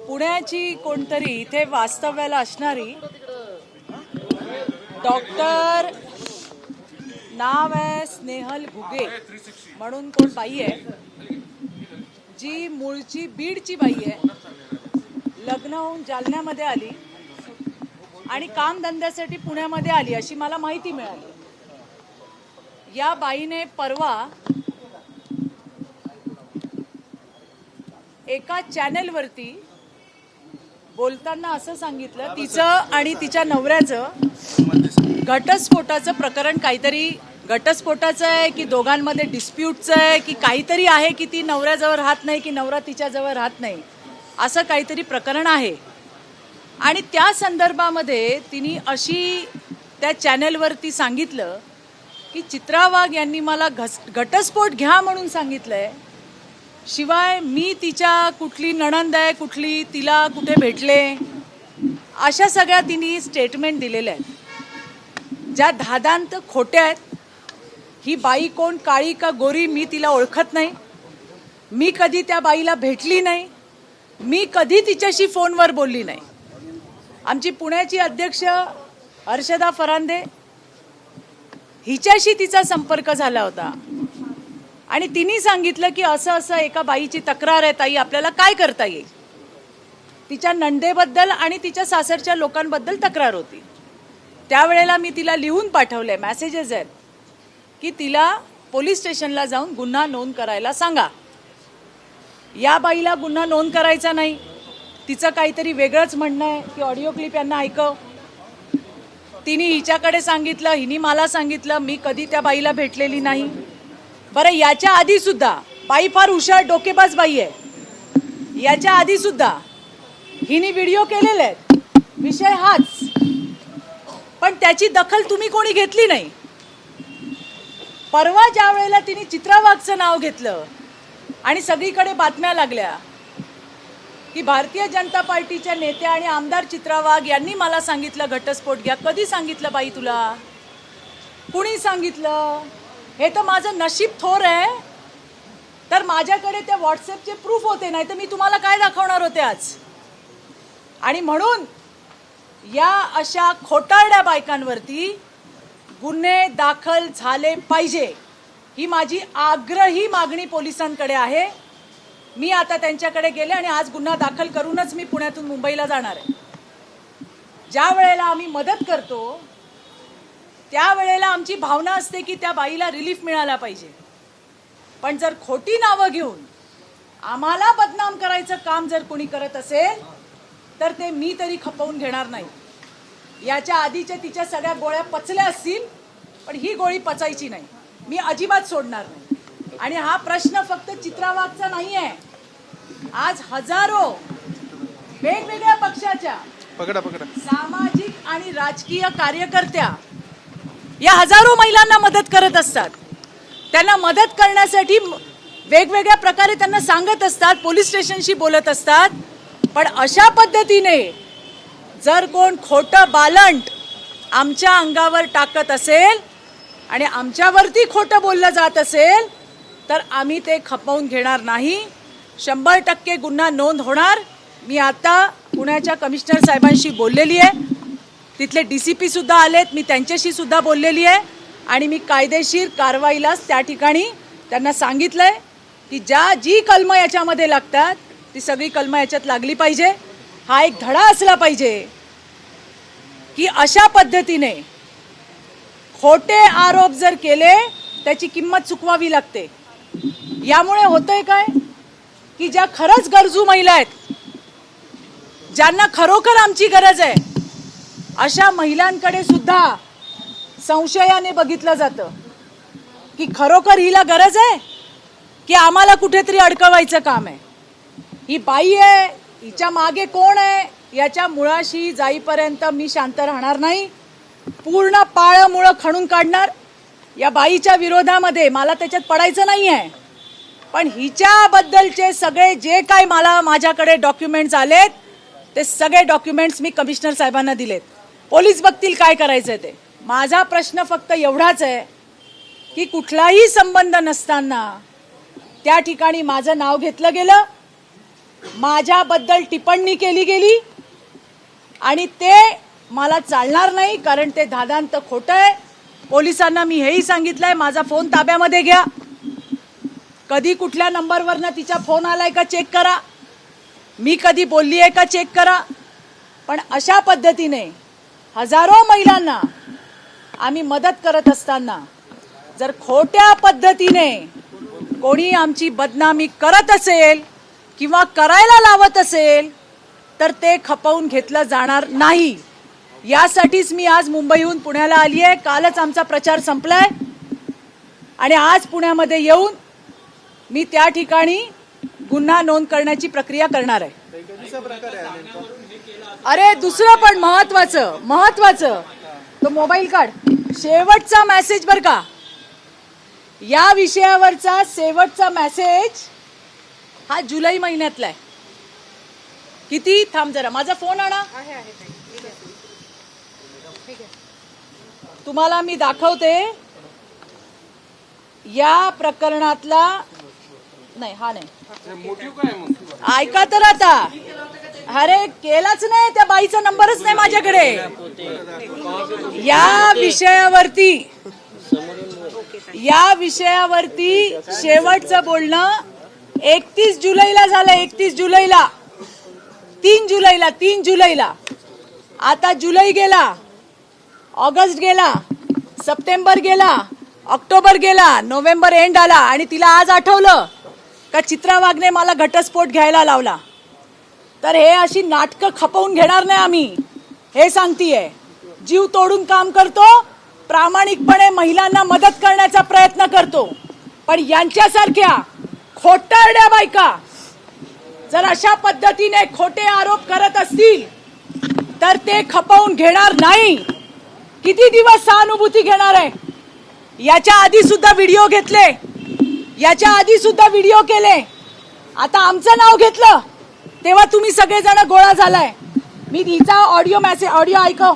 पुण्याची कोणतरी इथे वास्तव्याला असणारी डॉक्टर नाव आहे स्नेहल घुगे म्हणून कोण बाई आहे, जी मूळची बीडची बाई आहे, लग्न होऊन जालन्यामध्ये आली आणि कामधंद्यासाठी पुण्यामध्ये आली अशी मला माहिती मिळाली। या बाईने परवा एका चॅनलवरती बोलताना असं सांगितलं, तिचं आणि तिच्या नवऱ्याचं घटस्फोटाचं प्रकरण काहीतरी घटस्फोटाचं आहे की दोघांमध्ये डिस्प्यूटचं आहे की काहीतरी आहे, की ती नवऱ्याजवळ राहत नाही की नवरा तिच्याजवळ राहत नाही, असं काहीतरी प्रकरण आहे। आणि त्या संदर्भामध्ये तिने अशी त्या चॅनलवरती सांगितलं की चित्रा वाघ यांनी मला घटस्फोट घ्या म्हणून सांगितलंय, शिवाय मी तिच्या कुठली नणंद आहे, कुठली तिला कुठे भेटले, अशा सगळ्या तिने स्टेटमेंट दिलेल्या आहेत ज्या धादांत खोट्या आहेत। ही बाई कोण, काळी का गोरी, मी तिला ओळखत नाही, मी कधी त्या बाईला भेटली नाही, मी कधी तिच्याशी फोनवर बोलली नाही। आमची पुण्याची अध्यक्ष हर्षदा फरांदे हिच्याशी तिचा संपर्क झाला होता आणि तिने सांगितलं की असं असं एका बाईची तक्रार आहे ताई, आपल्याला काय करता येईल। तिच्या नंदेबद्दल आणि तिच्या सासरच्या लोकांबद्दल तक्रार होती। त्यावेळेला मी तिला लिहून पाठवले, मेसेजेस आहेत की तिला पोलीस स्टेशनला जाऊन गुन्हा नोंद करायला सांगा। या बाईला गुन्हा नोंद करायचा नाही, तिचं काहीतरी वेगळंच म्हणणं आहे की ऑडिओ क्लिप यांना ऐकव। तिने हिच्याकडे सांगितलं, हिने मला सांगितलं, मी कधी त्या बाईला भेटलेली नाही। बरं, याच्या आधी सुद्धा बाई फार हुशार डोकेबाज बाई आहे, याच्या आधी सुद्धा हिने व्हिडिओ केलेले आहेत, विषय हाच, पण त्याची दखल तुम्ही कोणी घेतली नाही। परवा ज्या वेळेला तिने चित्रा वाघचं नाव घेतलं आणि सगळीकडे बातम्या लागल्या की भारतीय जनता पार्टीच्या नेत्या आणि आमदार चित्रा वाघ यांनी मला सांगितलं घटस्फोट घ्या। कधी सांगितलं बाई तुला, कुणी सांगितलं? हे तर माझं नशीब थोर आहे, तर माझ्याकडे ते व्हॉट्सअपचे प्रूफ होते, नाही तर मी तुम्हाला काय दाखवणार होते आज। आणि म्हणून या अशा खोटारड्या बायकांवरती गुन्हे दाखल झाले पाहिजे, ही माझी आग्रही मागणी पोलिसांकडे आहे। मी आता त्यांच्याकडे गेले आणि आज गुन्हा दाखल करूनच मी पुण्यातून मुंबईला जाणार आहे। ज्या वेळेला आम्ही मदत करतो त्यावेळेला आमची भावना असते की त्या बाईला रिलीफ मिळाला पाहिजे, पण जर खोटी नावं घेऊन आम्हाला बदनाम करायचं काम जर कोणी करत असेल तर ते मी तरी खपवून घेणार नाही। याच्या आधीच्या तिच्या सगळ्या गोळ्या पचल्या असतील, पण ही गोळी पचायची नाही, मी अजिबात सोडणार नाही। आणि हा प्रश्न फक्त चित्रा वाघचा नाही आहे, आज हजारो वेगवेगळ्या पक्षाच्या सामाजिक आणि राजकीय कार्यकर्त्या या हजारो महिलांना मदत करत असतात, त्यांना मदत करण्यासाठी वेगवेगळ्या प्रकारे त्यांना सांगत असतात, पोलीस स्टेशनशी बोलत असतात। पण अशा पद्धतीने जर कोण खोटं बालंट आमच्या अंगावर टाकत असेल आणि आमच्यावरती खोटं बोललं जात असेल तर आम्ही ते खपवून घेणार नाही। 100% गुन्हा नोंद होणार। मी आता पुण्याच्या कमिशनर साहेबांशी बोललेली आहे, तिथले DCP सुद्धा आलेत, मी त्यांच्याशी सुद्धा बोललेली आहे आणि मी कायदेशीर कारवाईलाच त्या ठिकाणी त्यांना सांगितलंय की जी कलमं याच्यामध्ये लागतात ती सगळी कलमं याच्यात लागली पाहिजे। हा एक धडा असला पाहिजे की अशा पद्धतीने खोटे आरोप जर केले त्याची किंमत चुकवावी लागते। यामुळे होतंय काय की ज्या खरंच गरजू महिला आहेत, ज्यांना खरोखर आमची गरज आहे, अशा महिलांकडे सुद्धा संशयाने बघितलं जातं की खरोखर हिला गरज आहे की आम्हाला कुठेतरी अडकवायचं काम आहे। ही बाई आहे, हिच्या मागे कोण आहे याच्या मुळाशी जाईपर्यंत मी शांत राहणार नाही, पूर्ण पाळमुळं खणून काढणार। या बाईच्या विरोधामध्ये मला त्याच्यात पडायचं नाही आहे, पण हिच्याबद्दलचे सगळे जे काय मला माझ्याकडे डॉक्युमेंट्स आलेत ते सगळे डॉक्युमेंट्स मी कमिशनर साहेबांना दिलेत। पोलीस बघतील काय करायचं ते। माझा प्रश्न फक्त एवढाच आहे की कुठलाही संबंध नसताना त्या ठिकाणी माझं नाव घेतलं गेलं माझ्याबद्दल टिप्पणी केली गेली आणि ते मला चालणार नाही, कारण ते धादांत खोटं आहे. पोलिसांना मी हेही सांगितलंय, माझा फोन ताब्यामध्ये घ्या, कधी कुठल्या नंबरवरनं तिचा फोन आलाय का चेक करा, मी कधी बोलली आहे का चेक करा. पण अशा पद्धतीने हजारो महिलांना आम्ही मदत करत असताना जर खोट्या पद्धतीने कोणी आमची बदनामी करत असेल किंवा करायला लावत असेल तर ते खपवून घेतलं जाणार नाही. यासाठीच मी आज मुंबईहून पुण्याला आली आहे. कालच आमचा प्रचार संपलाय आणि आज पुण्यामध्ये येऊन मी त्या ठिकाणी गुन्हा नोंद करण्याची प्रक्रिया करणार आहे. अरे दुसरं पण महत्वाचं तो मोबाईल काढ. शेवटचा मेसेज बर का, या विषयावरचा शेवटचा मेसेज हा जुलै महिन्यातला आहे. किती थांब जरा, माझा फोन आणा, तुम्हाला मी दाखवते या प्रकरणातला. नाही हा नाही, ऐका तर आता. अरे केलाच नाही, त्या बाईचा नंबरच नाही माझ्याकडे. या विषयावरती शेवटचं बोलणं 31 जुलैला झालं. 31 जुलैला, 3 जुलैला. आता जुलै गेला, ऑगस्ट गेला, सप्टेंबर गेला, ऑक्टोबर गेला, नोव्हेंबर एंड आला आणि तिला आज आठवलं का चित्रा वाघने मला घटस्फोट घ्यायला लावला. तर हे अशी नाटकं खपवून घेणार नाही आम्ही, हे सांगतीये. जीव तोडून काम करतो, प्रामाणिकपणे महिलांना मदत करण्याचा प्रयत्न करतो. पण यांच्यासारख्या खोटारड्या बायका जर अशा पद्धतीने खोटे आरोप करत असतील तर ते खपवून घेणार नाही. किती दिवस सहानुभूती घेणार आहे? याच्या आधी सुद्धा व्हिडिओ घेतले, याच्या आधी सुद्धा व्हिडिओ केले. आता आमचं नाव घेतलं तेव्हा तुम्ही सगळेजण गोळा झालाय. मी हिचा ऑडिओ ऐकव.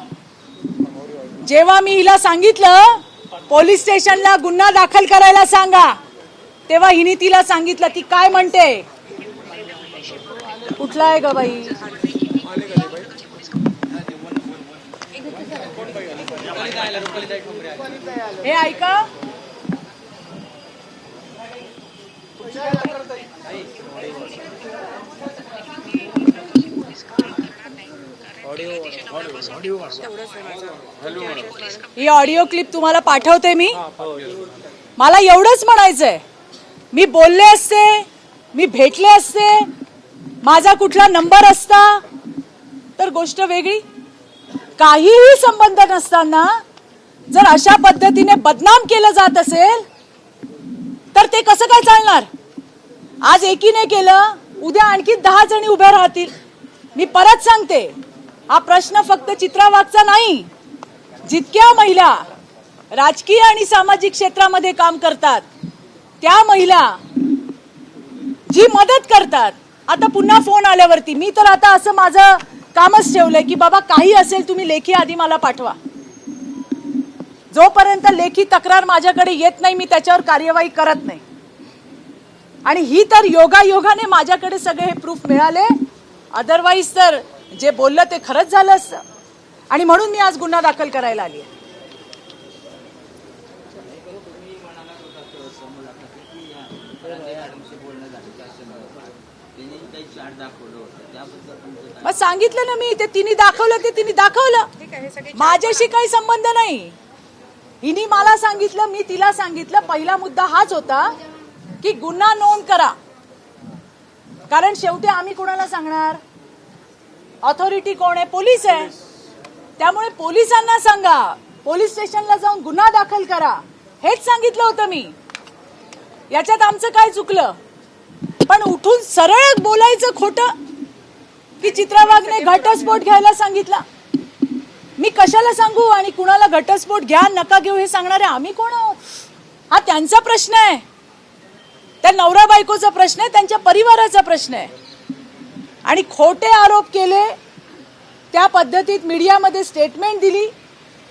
जेव्हा मी हिला सांगितलं पोलीस स्टेशनला गुन्हा दाखल करायला सांगा, तेव्हा हिने तिला सांगितलं. ती काय म्हणते, कुठला आहे ग बाई, हे ऐका. ही ऑडिओ क्लिप तुम्हाला पाठवते मी. मला एवढंच म्हणायचंय, मी बोलले असते, मी भेटले असते, माझा कुठला नंबर असता तर गोष्ट वेगळी. काहीही संबंध नसताना जर अशा पद्धतीने बदनाम केलं जात असेल तर ते कसं काय चालणार? आज एकीने केलं, उद्या आणखी 10 जणी उभ्या राहतील. मी परत सांगते, हा प्रश्न फक्त चित्रा वाघचा नाही. जितक्या महिला राजकीय आणि सामाजिक क्षेत्रामध्ये काम करतात त्या महिला जी मदत करतात. आता पुन्हा फोन आल्यावरती मी तर आता असं माझं कामच ठेवलंय की बाबा काही असेल तुम्ही लेखी आधी मला पाठवा. जोपर्यंत लेखी तक्रार माझ्याकडे येत नाही मी त्याच्यावर कार्यवाही करत नाही. आणि ही तर योगायोगाने माझ्याकडे सगळे हे प्रूफ मिळाले, अदरवाईज तर जे बोललं ते खरंच झालं असतं. आणि म्हणून मी आज गुन्हा दाखल करायला आली आहे. मग सांगितलं ना मी, ते तिने दाखवलं. माझ्याशी काही संबंध नाही. हिने मला सांगितलं, मी तिला सांगितलं. पहिला मुद्दा हाच होता की गुन्हा नोंद करा, कारण शेवटी आम्ही कोणाला सांगणार? ऑथॉरिटी कोण आहे? पोलीस आहे. त्यामुळे पोलिसांना सांगा, पोलीस स्टेशनला जाऊन गुन्हा दाखल करा, हेच सांगितलं होतं मी. याच्यात आमचं काय चुकलं? पण उठून सरळ बोलायचं खोटं की चित्रा वाघने घटस्फोट घ्यायला सांगितला. मी कशाला सांगू आणि कुणाला घटस्फोट घ्या नका घेऊ हे सांगणारे आम्ही कोण आहोत? हा त्यांचा प्रश्न आहे, त्या नवरा बायकोचा प्रश्न आहे, त्यांच्या परिवाराचा प्रश्न आहे. आणि खोटे आरोप केले, त्या पद्धतीत मीडियामध्ये स्टेटमेंट दिली.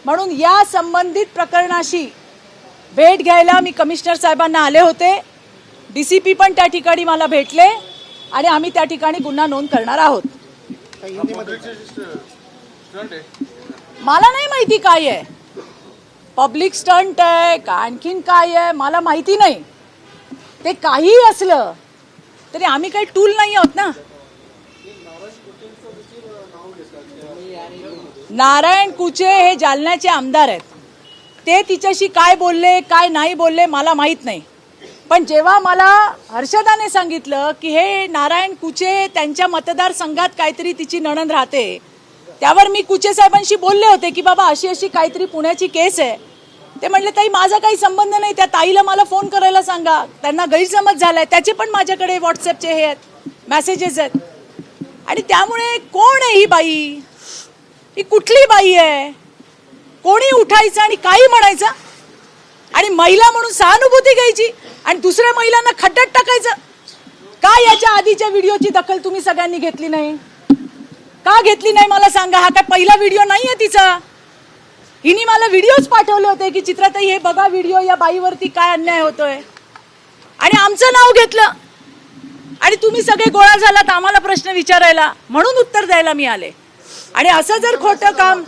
म्हणून या संबंधित प्रकरणाशी भेट घ्यायला मी कमिशनर साहेबांना आले होते. DCP पण त्या ठिकाणी मला भेटले आणि आम्ही त्या ठिकाणी गुन्हा नोंद करणार आहोत. मला नाही माहिती काय आहे, पब्लिक स्टंट आहे का आणखीन काय आहे मला माहिती नाही. ते काही असलं तरी आम्ही काही टूल नाही आहोत ना. नारायण कुचे हे जालन्याचे आमदार आहेत. ते तिच्याशी काय बोलले काय नाही बोलले मला माहीत नाही. पण जेव्हा मला हर्षदाने सांगितलं की हे नारायण कुचे त्यांच्या मतदारसंघात काहीतरी तिची नणंद राहते, त्यावर मी कुचे साहेबांशी बोलले होते की बाबा अशी अशी काहीतरी पुण्याची केस आहे. ते म्हणले ताई माझा काही संबंध नाही, त्या ताईला मला फोन करायला सांगा, त्यांना गैरसमज झालाय. त्याचे पण माझ्याकडे व्हॉट्सअपचे हे आहेत मेसेजेस आहेत. आणि त्यामुळे कोण आहे ही बाई, ही कुठली बाई आहे, कोणी उठायचं आणि काही म्हणायचं आणि महिला म्हणून सहानुभूती घ्यायची आणि दुसऱ्या महिलांना खड्ड्यात टाकायचं. का याच्या आधीच्या व्हिडिओची दखल तुम्ही सगळ्यांनी घेतली नाही? का घेतली नाही मला सांगा. हा काय पहिला व्हिडिओ नाहीये तिचा. हिने मला व्हिडिओज पाठवले होते की चित्राताई हे बघा व्हिडिओ, या बाईवरती काय अन्याय होतोय, आणि आमचं नाव घेतलं. आणि तुम्ही सगळे गोळा झालात आम्हाला प्रश्न विचारायला, म्हणून उत्तर द्यायला मी आले. आणि असं जर खोटं काम,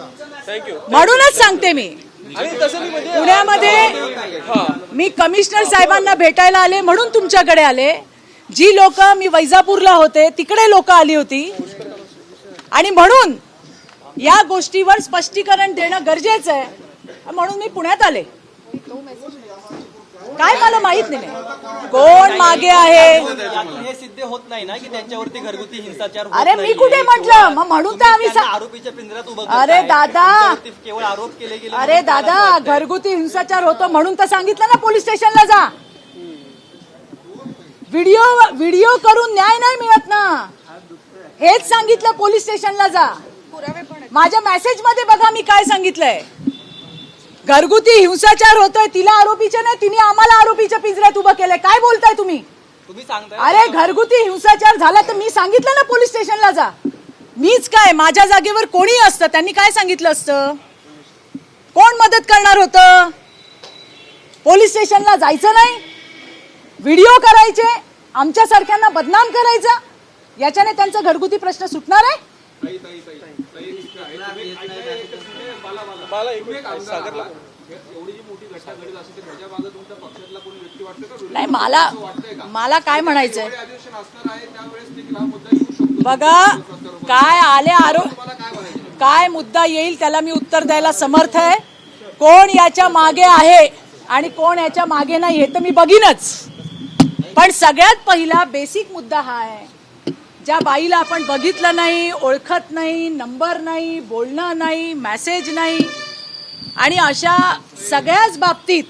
म्हणूनच सांगते मी पुण्यामध्ये मी कमिशनर साहेबांना भेटायला आले म्हणून तुमच्याकडे आले. जी लोक मी वैजापूरला होते तिकडे लोक आली होती आणि म्हणून या गोष्टीवर स्पष्टीकरण देणं गरजेचं आहे, म्हणून मी पुण्यात आले. काय मला माहित नाही कोण मागे आहे. हे सिद्ध होत नाही ना की त्यांच्यावरती घरगुती हिंसाचार. अरे मी कुठे म्हटलं, मग म्हणून तर आम्ही आरोपीच्या पिंजऱ्यात उभं. अरे दादा, केवळ आरोप केले गेले. अरे दादा, घरगुती हिंसाचार होतो म्हणून तर सांगितलं ना पोलीस स्टेशनला जा. व्हिडिओ करून न्याय नाही मिळत ना, हेच सांगितलं पोलीस स्टेशनला जा. माझ्या मेसेज मध्ये बघा मी काय सांगितलंय. घरगुती हिंसाचार होतोय, तिला आरोपीच्या नाही, तिने आम्हाला आरोपीच्या पिंजऱ्यात उभं केलंय. काय बोलताय तुम्ही? अरे घरगुती हिंसाचार झाला तर मी सांगितलं ना पोलीस स्टेशनला जा. मीच काय, माझ्या जागेवर कोणी असतं त्यांनी काय सांगितलं असतं? कोण मदत करणार होतं? पोलीस स्टेशनला जायचं नाही, व्हिडिओ करायचे, आमच्या सारख्यांना बदनाम करायचं, याच्याने त्यांचा घरगुती प्रश्न सुटणार आहे? नाही, मला काय म्हणायचंय बघा, काय आले आरोप, काय मुद्दा येईल त्याला मी उत्तर द्यायला समर्थ आहे. कोण याच्या मागे आहे आणि कोण याच्या मागे नाही हे तर मी बघीनच. पण सगळ्यात पहिला बेसिक मुद्दा हा आहे, ज्या बाईला आपण बघितलं नाही, ओळखत नाही, नंबर नाही, बोलणं नाही, मेसेज नाही, आणि अशा सगळ्याच बाबतीत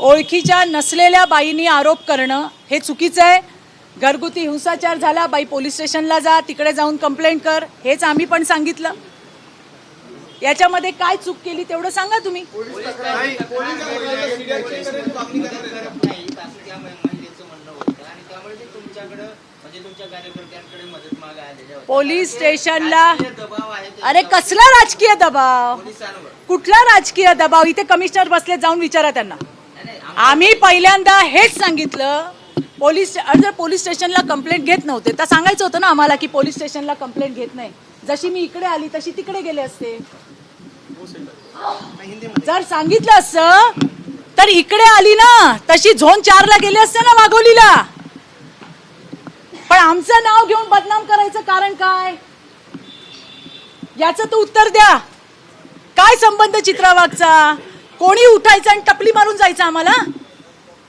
ओळखीच्या नसलेल्या बाईंनी आरोप करणं हे चुकीचं आहे. घरगुती हिंसाचार झाला, बाई पोलीस स्टेशनला जा, तिकडे जाऊन कंप्लेंट कर, हेच आम्ही पण सांगितलं. याच्यामध्ये काय चूक केली तेवढं सांगा तुम्ही. पोलीस स्टेशनला, अरे कसला राजकीय दबाव, कुठला राजकीय दबाव? इथे कमिशनर बसले, जाऊन विचारा त्यांना. आम्ही पहिल्यांदा हेच सांगितलं, जर पोलीस स्टेशनला कंप्लेंट घेत नव्हते तर सांगायचं होतं ना आम्हाला की पोलीस स्टेशनला कंप्लेंट घेत नाही. जशी मी इकडे आली तशी तिकडे गेले असते. जर सांगितलं असतं तर इकडे आली ना तशी झोन 4 ला गेले असते ना, वाघोलीला. पण आमचं नाव घेऊन बदनाम करायचं कारण काय, याचं तर उत्तर द्या. काय संबंध चित्रा वाघचा? कोणी उठायचं आणि टपली मारून जायचं आम्हाला?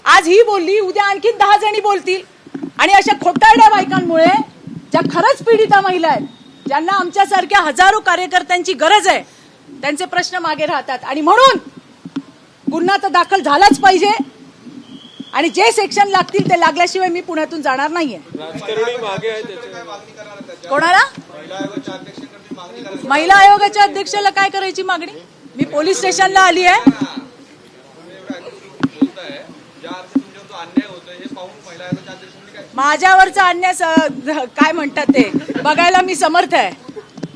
आज ही बोलली, उद्या आणखी 10 जणी बोलतील. आणि अशा खोटारड्या बायकांमुळे ज्या खरंच पीडिता महिला आहेत, ज्यांना आमच्यासारख्या हजारो कार्यकर्त्यांची गरज आहे, त्यांचे प्रश्न मागे राहतात. आणि म्हणून गुन्हा तर दाखल झालाच पाहिजे, आणि जे सेक्शन लागतील ते लागल्याशिवाय मी पुण्यातून जाणार नाहीये. कोणाला? महिला आयोगाच्या अध्यक्षाला काय करायची मागणी? मी पोलीस स्टेशनला आली आहे. माझ्यावरचा अन्याय काय म्हणतात ते बघायला मी समर्थ आहे.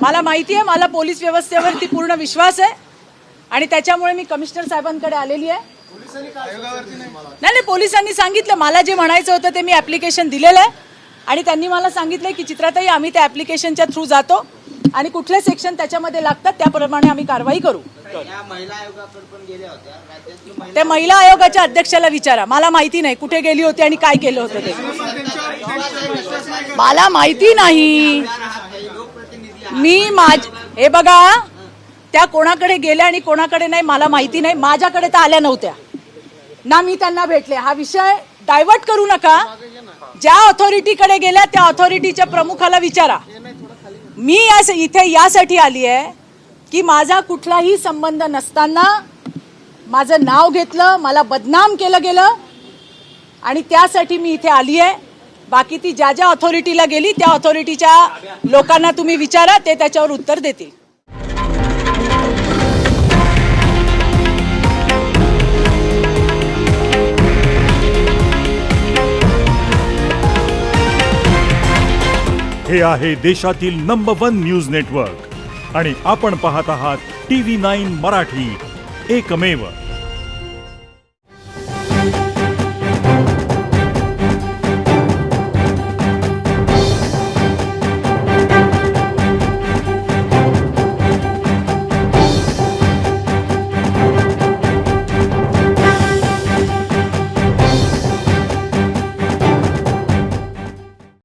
मला माहिती आहे, मला पोलीस व्यवस्थेवरती पूर्ण विश्वास आहे, आणि त्याच्यामुळे मी कमिशनर साहेबांकडे आलेली आहे. नाही, पोलिसांनी सांगितलं, मला जे म्हणायचं होतं ते मी ऍप्लिकेशन दिलेलं आहे. आणि त्यांनी मला सांगितलं की चित्राताई आम्ही त्या ॲप्लिकेशनच्या थ्रू जातो आणि कुठले सेक्शन त्याच्यामध्ये लागतात त्याप्रमाणे आम्ही कारवाई करू. या महिला आयोगाकडे पण गेल्या होत्या राज्यातील महिला त्या महिला आयोगाच्या अध्यक्षाला विचारा, मला माहिती नाही कुठे गेली होती आणि काय केलं होतं ते, मला माहिती नाही. मी हे बघा, त्या कोणाकडे गेल्या आणि कोणाकडे नाही मला माहिती नाही. माझ्याकडे तर आल्या नव्हत्या ना, मी त्यांना भेटले. हा विषय डायव्हर्ट करू नका. ज्या ऑथॉरिटीकडे गेल्या त्या ऑथॉरिटीच्या प्रमुखाला विचारा. मी इथे यासाठी आली आहे की माझा कुठलाही संबंध नसताना माझं नाव घेतलं, मला बदनाम केलं गेलं आणि त्यासाठी मी इथे आली आहे. बाकी ती ज्या ज्या ऑथॉरिटीला गेली त्या ऑथॉरिटीच्या लोकांना तुम्ही विचारा, ते त्याच्यावर उत्तर देतील. हे आहे देशातील नंबर 1 न्यूज नेटवर्क आणि आपण पाहत आहात TV9 मराठी, एकमेव.